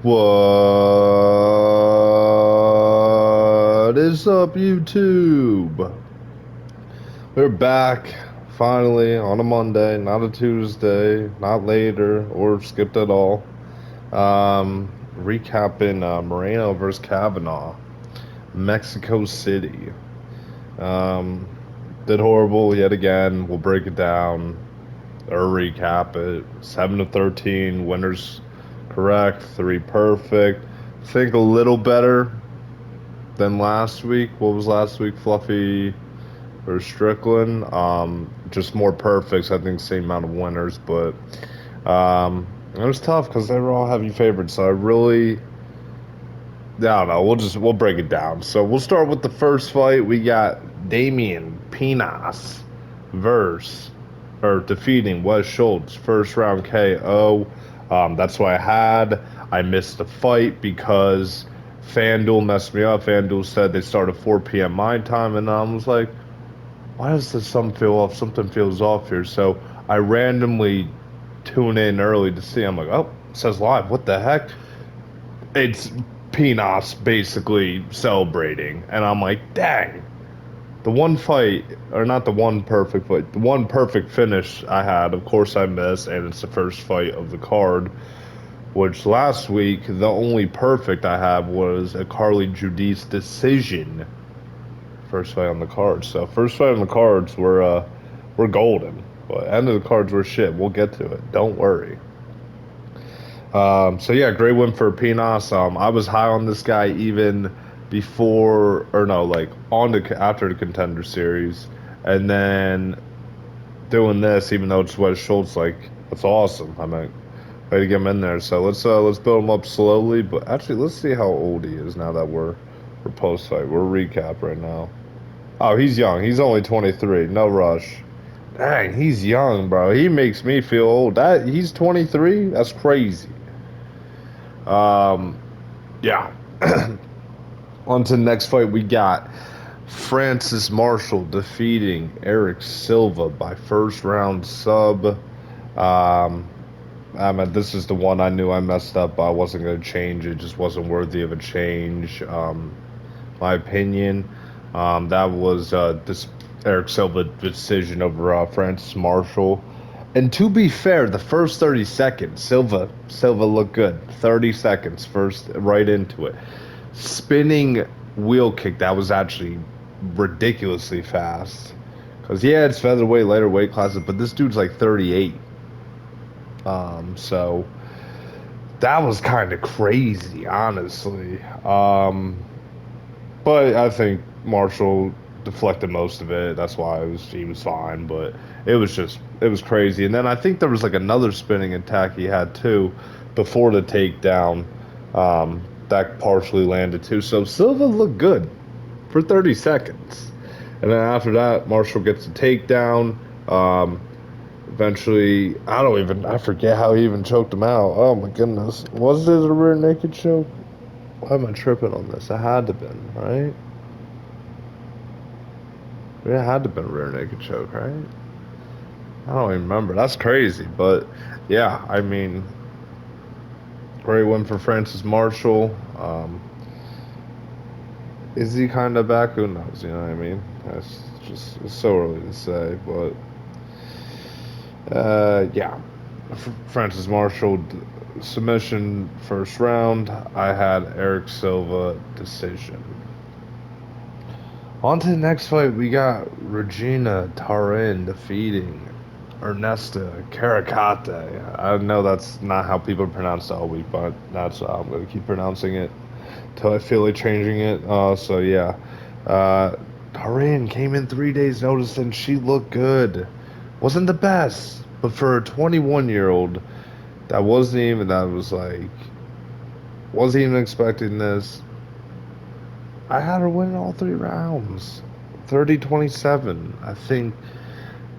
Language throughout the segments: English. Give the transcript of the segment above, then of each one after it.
What is up, YouTube? We're back finally on a Monday, not a Tuesday, not later or skipped at all. Recapping Moreno versus Kavanaugh, Mexico City. Um, did horrible yet again. We'll break it down or recap it. 7-13, winners correct, three perfect. Think a little better than last week. What was last week? Fluffy or Strickland? Just more perfects. I think same amount of winners, but it was tough because they were all heavy favorites. So I really, I don't know. We'll break it down. So we'll start with the first fight. We got Damian Pinas versus or defeating Wes Schultz first round KO. That's what I had. I missed the fight because FanDuel messed me up. FanDuel said they started 4 p.m. my time, and I was like, why does this something feel off? Something feels off here. So I randomly tune in early to see. I'm like, oh, it says live. What the heck? It's Pinas basically celebrating, and I'm like, dang. The one fight, or not the one perfect fight, the one perfect finish I had, of course I missed, and it's the first fight of the card, which last week, the only perfect I have was a Carly Judice decision. First fight on the card. So first fight on the cards, we're golden. But end of the cards were shit. We'll get to it. Don't worry. So yeah, great win for Pinas. I was high on this guy even before, or no, like on the after the contender series, and then doing this, even though it's Wes Schultz, like that's awesome. I mean, way to get him in there. So let's build him up slowly. But actually, let's see how old he is now that we're post fight. We're recap right now. Oh, he's young. He's only 23. No rush. Dang, he's young, bro. He makes me feel old. That he's 23. That's crazy. Um, yeah. On to the next fight, we got Francis Marshall defeating Eric Silva by first round sub. I mean, this is the one I knew I messed up. I wasn't going to change it. Just wasn't worthy of a change. My opinion. That was this Eric Silva decision over Francis Marshall. And to be fair, the first 30 seconds, Silva looked good. 30 seconds first, right into it. Spinning wheel kick that was actually ridiculously fast. Cause yeah, it's featherweight, lighter weight classes, but this dude's like 38. So that was kind of crazy, honestly. But I think Marshall deflected most of it. That's why he was fine. But it was crazy. And then I think there was like another spinning attack he had too before the takedown. That partially landed too. So Silva looked good for 30 seconds. And then after that, Marshall gets a takedown. Eventually, I forget how he even choked him out. Oh my goodness. Was it a rear naked choke? Why am I tripping on this? It had to have been, right? Yeah, it had to have been a rear naked choke, right? I don't even remember. That's crazy. But yeah, I mean, great win for Francis Marshall. Is he kind of back? Who knows? You know what I mean? It's so early to say. But yeah, Francis Marshall submission first round. I had Eric Silva decision. On to the next fight, we got Regina Tarin defeating Ernesta Caracate. I know that's not how people pronounce it all week, but that's how I'm going to keep pronouncing it until I feel like changing it. So yeah, Tarin came in 3 days notice and she looked good. Wasn't the best, but for a 21-year-old, that was like, wasn't even expecting this. I had her win all 3 rounds. 30-27. I think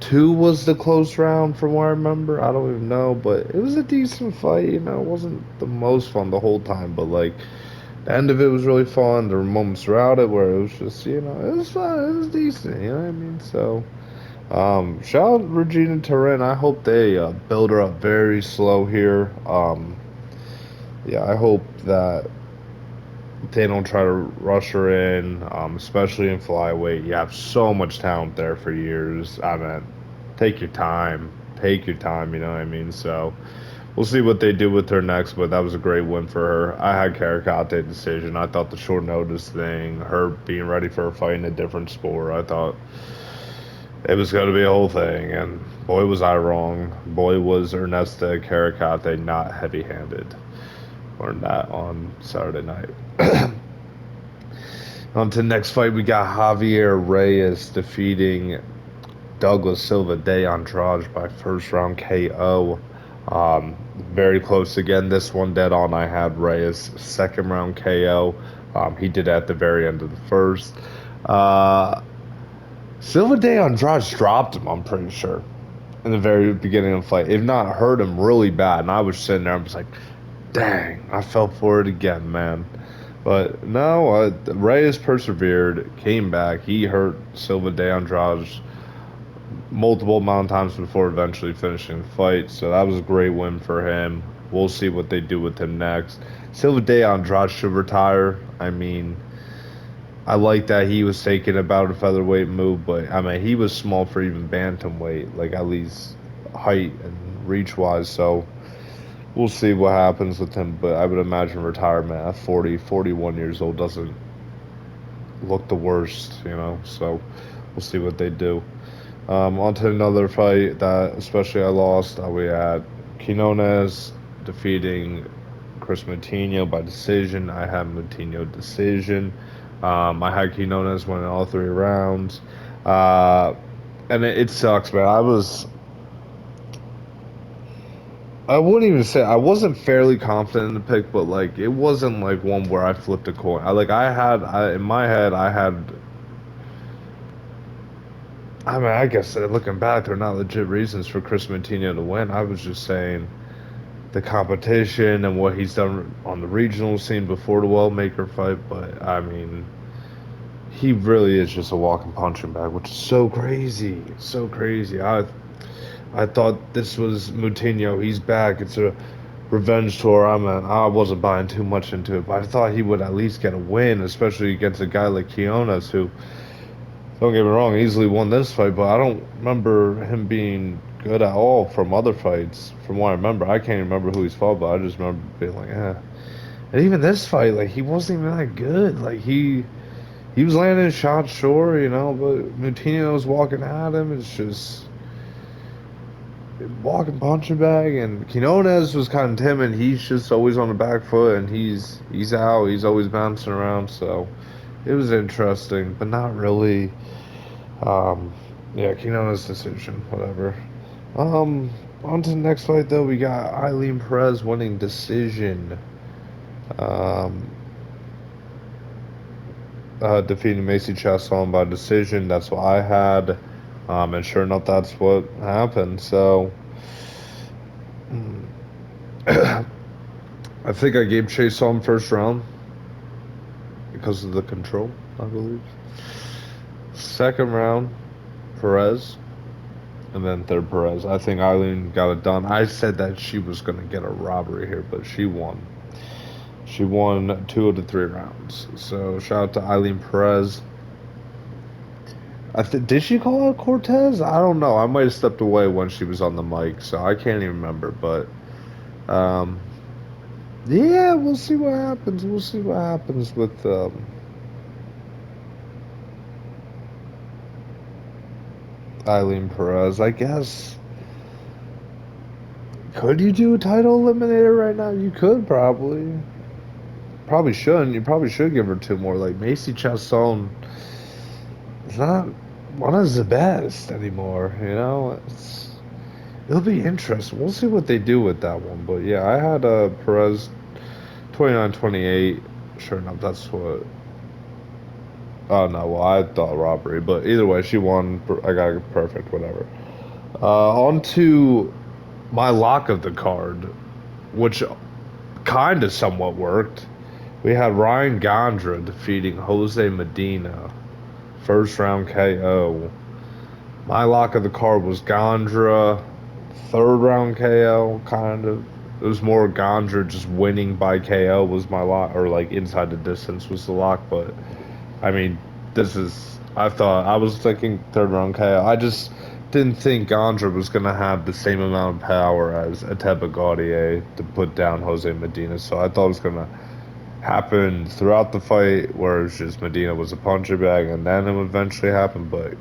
two was the close round from what I remember. I don't even know, but it was a decent fight. You know, it wasn't the most fun the whole time, but like the end of it was really fun. There were moments throughout it where it was just, you know, it was fun. It was decent. You know what I mean? So, shout out Regina Turin. I hope they build her up very slow here. Yeah, I hope that they don't try to rush her in, especially in flyweight. You have so much talent there for years. I mean, take your time. Take your time, you know what I mean? So we'll see what they do with her next, but that was a great win for her. I had Karikate decision. I thought the short notice thing, her being ready for a fight in a different sport, I thought it was going to be a whole thing. And boy, was I wrong. Boy, was Ernesta Karikate not heavy handed. Learned that on Saturday night. On to the next fight, we got Javier Reyes defeating Douglas Silva de Andrade by first round KO. Very close again. This one dead on. I had Reyes second round KO. He did at the very end of the first. Uh, Silva de Andrade dropped him, I'm pretty sure, in the very beginning of the fight. If not, hurt him really bad. And I was sitting there, I was like, dang, I fell for it again, man. But no, Reyes persevered, came back. He hurt Silva de Andrade multiple amount of times before eventually finishing the fight. So that was a great win for him. We'll see what they do with him next. Silva de Andrade should retire. I mean, I like that he was taking about a featherweight move, but I mean, he was small for even bantamweight, like at least height and reach wise. So we'll see what happens with him. But I would imagine retirement at 40, 41 years old doesn't look the worst, you know? So we'll see what they do. On to another fight that especially I lost. We had Quinones defeating Chris Moutinho by decision. I had Moutinho decision. I had Quinones winning all three rounds. Uh, and it sucks, man. I wouldn't even say I wasn't fairly confident in the pick, but like it wasn't like one where I flipped a coin. In my head I had. I mean, I guess looking back, they're not legit reasons for Chris Moutinho to win. I was just saying the competition and what he's done on the regional scene before the Wellmaker fight. But I mean, he really is just a walking punching bag, which is so crazy, so crazy. I thought this was Moutinho. He's back. It's a revenge tour. I wasn't buying too much into it, but I thought he would at least get a win, especially against a guy like Quiones, who, don't get me wrong, easily won this fight, but I don't remember him being good at all from other fights. From what I remember, I can't even remember who he's fought, but I just remember being like, eh. And even this fight, like he wasn't even that good. Like he was landing shots, sure, you know, but Moutinho was walking at him. It's just walking punching bag, and Quinones was kind of timid. He's just always on the back foot, and he's out. He's always bouncing around. So it was interesting, but not really. Um, yeah, Quinones decision, whatever. On to the next fight though. We got Eileen Perez winning decision. Um, Defeating Macy Chasson by decision. That's what I had. And sure enough, that's what happened. So, I think I gave Chase on first round because of the control, I believe. Second round, Perez. And then third, Perez. I think Eileen got it done. I said that she was going to get a robbery here, but she won. She won 2 of the 3 rounds. So shout out to Eileen Perez. Did she call out Cortez? I don't know. I might have stepped away when she was on the mic, so I can't even remember. But um, yeah, we'll see what happens. We'll see what happens with Eileen Perez. I guess. Could you do a title eliminator right now? You could probably. Probably shouldn't. You probably should give her 2 more. Like Macy Chasson is not one of the best anymore. You know, it'll be interesting. We'll see what they do with that one. But yeah, I had Perez 29-28. Sure enough, that's what. Oh no, well I thought robbery, but either way, she won. I got it perfect. Whatever. On to my lock of the card, which kind of somewhat worked. We had Ryan Gondra defeating Jose Medina, first round KO. My lock of the card was Gondra, third round KO, kind of. It was more Gandra just winning by KO was my lock, or like inside the distance was the lock. But I mean, this is. I was thinking third round KO. I just didn't think Gandra was gonna have the same amount of power as Ateba Gaudier to put down Jose Medina. So I thought it was gonna happen throughout the fight, where it was just Medina was a puncher bag, and then it would eventually happen. But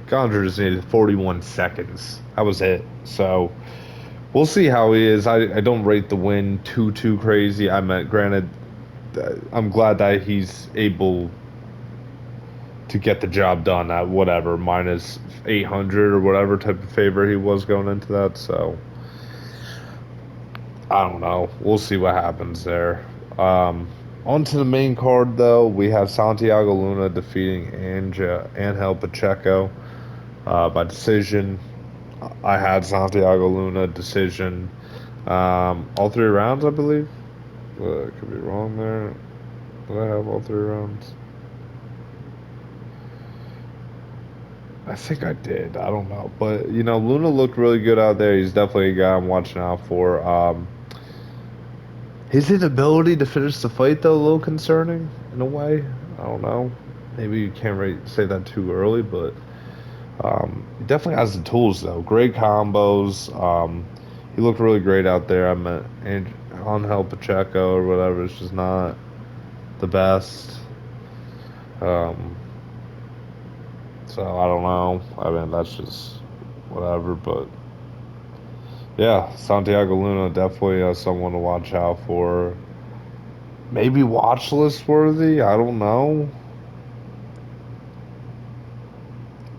Gandra just needed 41 seconds. That was it. So we'll see how he is. I don't rate the win too crazy. I meant, granted, I'm glad that he's able to get the job done at whatever minus 800 or whatever type of favor he was going into that. So I don't know. We'll see what happens there. Um, On to the main card though. We have Santiago Luna defeating Angel Pacheco by decision. I had Santiago Luna decision. All three rounds, I believe. I could be wrong there. Did I have all three rounds? I think I did. I don't know. But, Luna looked really good out there. He's definitely a guy I'm watching out for. His inability to finish the fight, though, a little concerning in a way. I don't know. Maybe you can't really say that too early, but he definitely has the tools, though. Great combos. He looked really great out there. I mean, Angel Pacheco or whatever. It's just not the best. Um, so I don't know. I mean, that's just whatever. But yeah, Santiago Luna definitely someone to watch out for. Maybe watch list worthy. I don't know.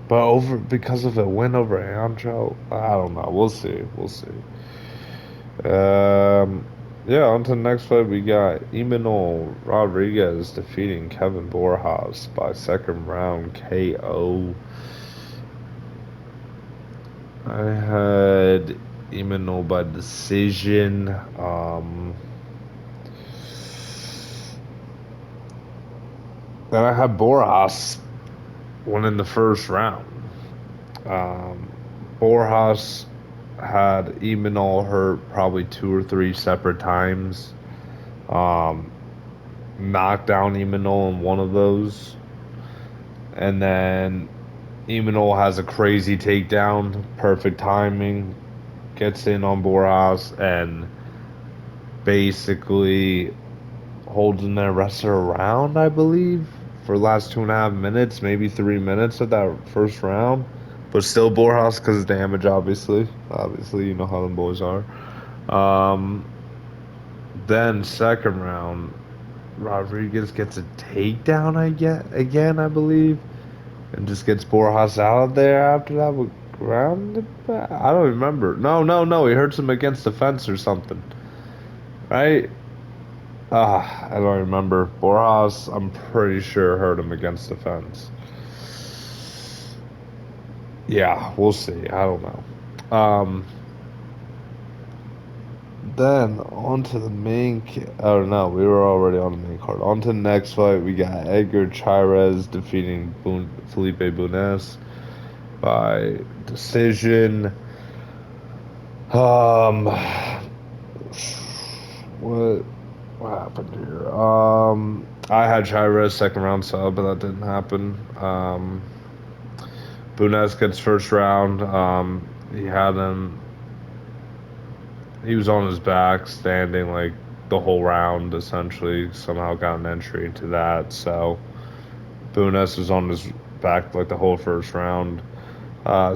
But over because of a win over Anjo, I don't know. We'll see. We'll see. Um, yeah. On to the next fight. We got Imanol Rodriguez defeating Kevin Borjas by second round KO. I had Imanol by decision. Then I had Borjas winning the first round. Um, Borjas had Imanol hurt probably two or three separate times. Um, Knocked down Imanol in one of those. And then Imanol has a crazy takedown, perfect timing, gets in on Borjas, and basically holds in there rest of the round, I believe, for the last 2.5 minutes, maybe 3 minutes of that first round. But still Borjas because of damage, obviously. Obviously, you know how them boys are. Um, then second round, Rodriguez gets a takedown, I get again, I believe, and just gets Borjas out of there after that with ground. I don't remember. No. He hurts him against the fence or something, right? I don't remember. Borjas, I'm pretty sure hurt him against the fence. Yeah, we'll see. I don't know. Then on to the main. Oh no, we were already on the main card. On to the next fight. We got Edgar Chairez defeating Felipe Bunes by decision. Um, what what happened here? I had Chairez second round sub, but that didn't happen. Bunes gets first round. He had him. He was on his back, standing like the whole round. Essentially, somehow got an entry into that. So Bunes was on his back like the whole first round.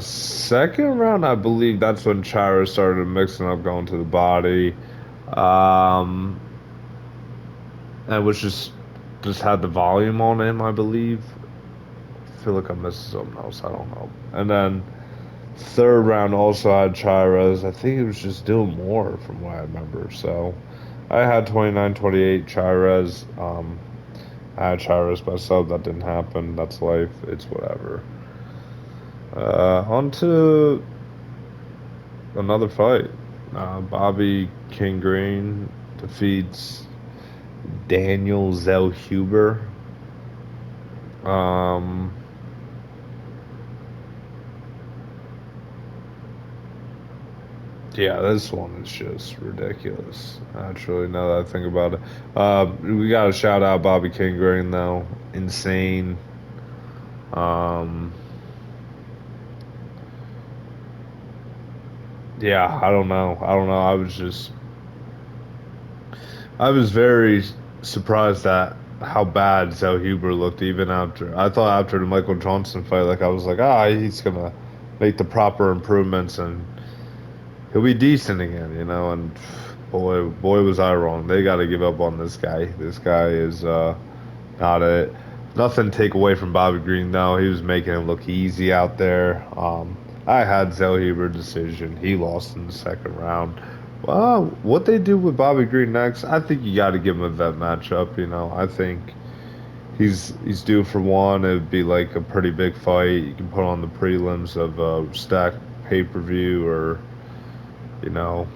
Second round, I believe that's when Chira started mixing up, going to the body, um, and was just had the volume on him, I believe. I feel like I'm missing something else. I don't know. And then third round also had Chires. I think he was just doing more from what I remember. So I had 29-28 Chires. I had Chires myself. That didn't happen. That's life. It's whatever. On to another fight. Bobby King Green defeats Daniel Zellhuber. Um, Yeah, this one is just ridiculous. Actually, now that I think about it, we got to shout out Bobby King Green though. Insane. Um, yeah, I don't know. I don't know. I was very surprised at how bad Zell Huber looked even after. I thought after the Michael Johnson fight, like I was like, he's gonna make the proper improvements and he'll be decent again, you know. And boy, was I wrong. They got to give up on this guy. This guy is not it. Nothing to take away from Bobby Green though. He was making it look easy out there. I had Zell Huber decision. He lost in the second round. Well, what they do with Bobby Green next, I think you got to give him a vet matchup. You know, I think he's due for one. It'd be like a pretty big fight. You can put on the prelims of a stacked pay-per-view, or you know,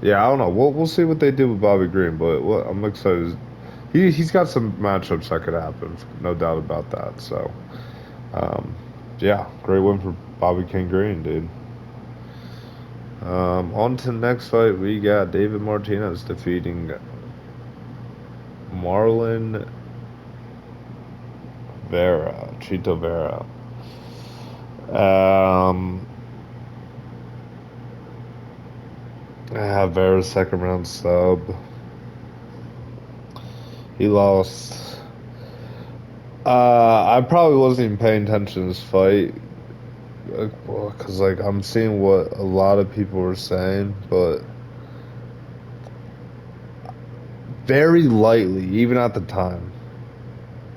yeah, I don't know. We'll see what they do with Bobby Green, but I'm excited. He's got some matchups that could happen, no doubt about that. So, um, yeah, great win for Bobby King Green, dude. On to the next fight, we got David Martinez defeating Marlon Vera, Chito Vera. Um, Vera's second round sub. He lost. I probably wasn't even paying attention to this fight because like I'm seeing what a lot of people were saying, but very lightly, even at the time,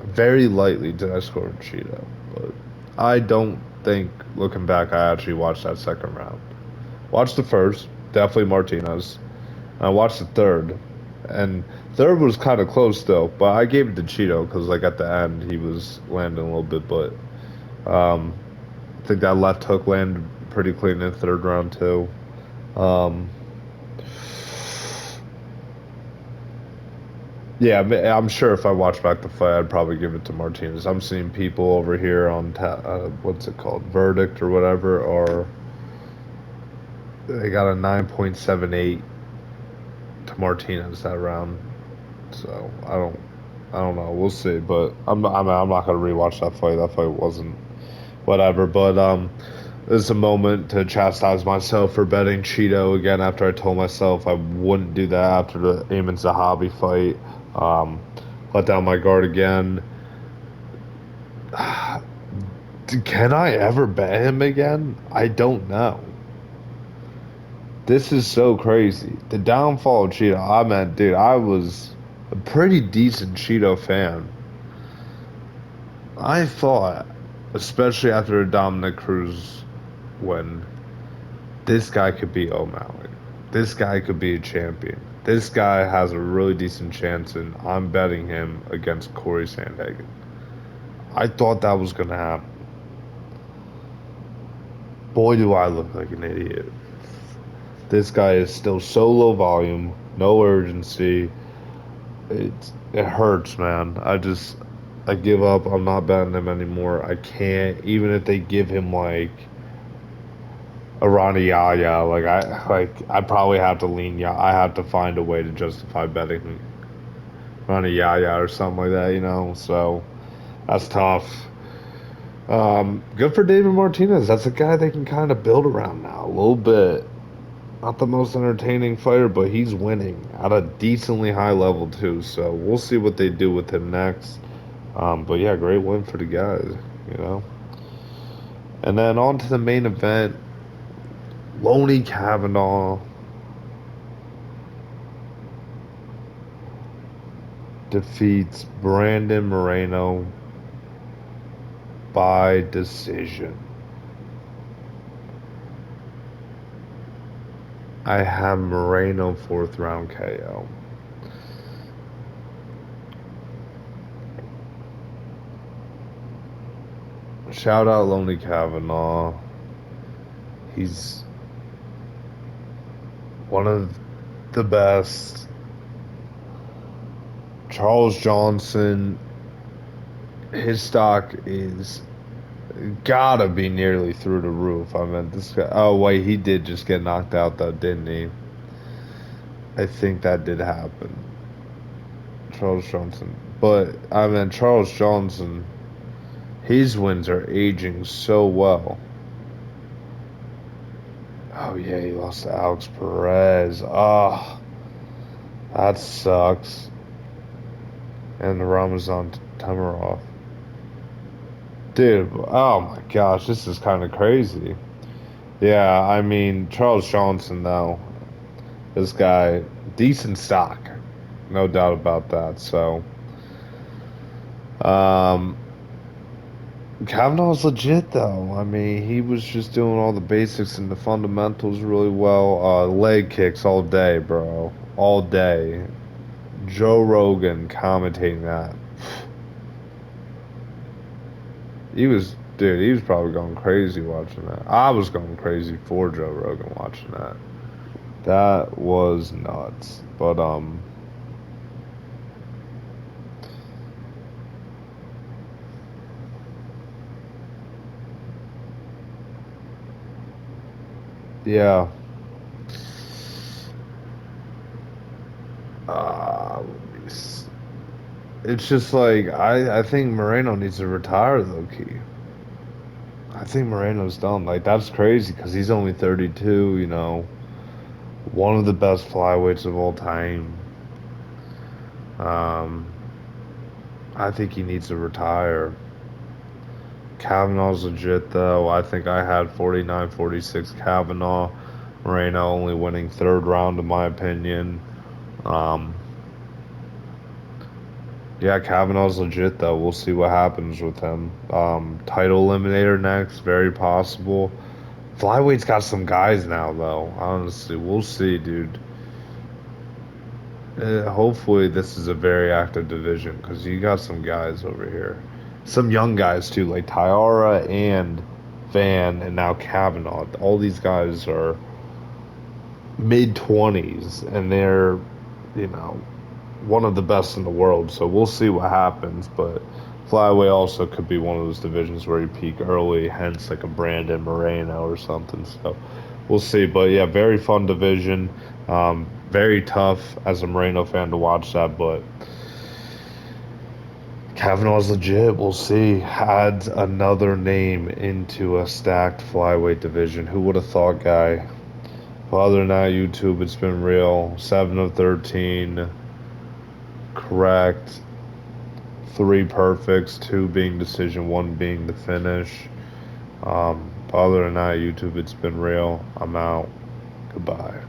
very lightly did I score Cheeto. But I don't think, looking back, I actually watched that second round. Watched the first, definitely Martinez. I watched the third, and third was kind of close though. But I gave it to Cheeto because like at the end he was landing a little bit, but um, I think that left hook landed pretty clean in the third round too. Um, Yeah, I'm sure if I watch back the fight, I'd probably give it to Martinez. I'm seeing people over here on what's it called, Verdict or whatever, or they got a 9.78 to Martinez that round. So I don't know. We'll see, but I'm not gonna rewatch that fight. That fight wasn't whatever. But this is a moment to chastise myself for betting Cheeto again after I told myself I wouldn't do that after the Eamon Zahabi fight. Um, Let down my guard again. Can I ever bet him again? I don't know. This is so crazy. The downfall of Cheeto. I mean, dude, I was a pretty decent Cheeto fan. I thought, especially after Dominic Cruz win, this guy could be O'Malley. This guy could be a champion. This guy has a really decent chance, and I'm betting him against Corey Sandhagen. I thought that was going to happen. Boy, do I look like an idiot. This guy is still so low volume, no urgency. It hurts, man. I give up. I'm not betting him anymore. I can't. Even if they give him like a Ronnie Yaya, I probably have to lean. Yeah, I have to find a way to justify betting Ronnie Yaya or something like that. You know, so that's tough. Good for David Martinez. That's a guy they can kind of build around now a little bit. Not the most entertaining fighter, but he's winning at a decently high level too. So we'll see what they do with him next. But yeah, great win for the guys, you know. And then on to the main event. Lonnie Kavanaugh defeats Brandon Moreno by decision. I have Moreno fourth round KO. Shout out Lonnie Kavanaugh. He's one of the best. Charles Johnson, his stock is gotta be nearly through the roof. I mean, this guy. Oh wait, he did just get knocked out though, didn't he? I think that did happen. Charles Johnson. But I mean, Charles Johnson, his wins are aging so well. Oh yeah, he lost to Alex Perez. Ah, that sucks. And the Ramazan Tamarov. Dude, oh my gosh, this is kind of crazy. Yeah, I mean, Charles Johnson, though, this guy, decent stock, no doubt about that. So, um, Kavanaugh's legit, though. I mean, he was just doing all the basics and the fundamentals really well. Leg kicks all day, bro. All day. Joe Rogan commentating that. Dude, he was probably going crazy watching that. I was going crazy for Joe Rogan watching that. That was nuts. But, yeah. Let me It's just like, I think Moreno needs to retire, low key. I think Moreno's done. Like, that's crazy because he's only 32, one of the best flyweights of all time. Um, I think he needs to retire. Kavanaugh's legit, though. I think I had 49-46 Kavanaugh. Moreno only winning third round, in my opinion. Um, yeah, Kavanaugh's legit, though. We'll see what happens with him. Title eliminator next, very possible. Flyweight's got some guys now, though. Honestly, we'll see, dude. Hopefully, this is a very active division because you got some guys over here. Some young guys, too, like Tyara and Van, and now Kavanaugh. All these guys are mid 20s, and they're, you know, one of the best in the world. So we'll see what happens. But flyweight also could be one of those divisions where you peak early, hence like a Brandon Moreno or something. So we'll see. But yeah, very fun division. Very tough as a Moreno fan to watch that, but Kavanaugh's legit. We'll see. Adds another name into a stacked flyweight division. Who would have thought, guy? But other than that, YouTube, it's been real. 7 of 13. Correct. 3 perfects, 2 being decision, 1 being the finish. Other than that, YouTube, it's been real. I'm out. Goodbye.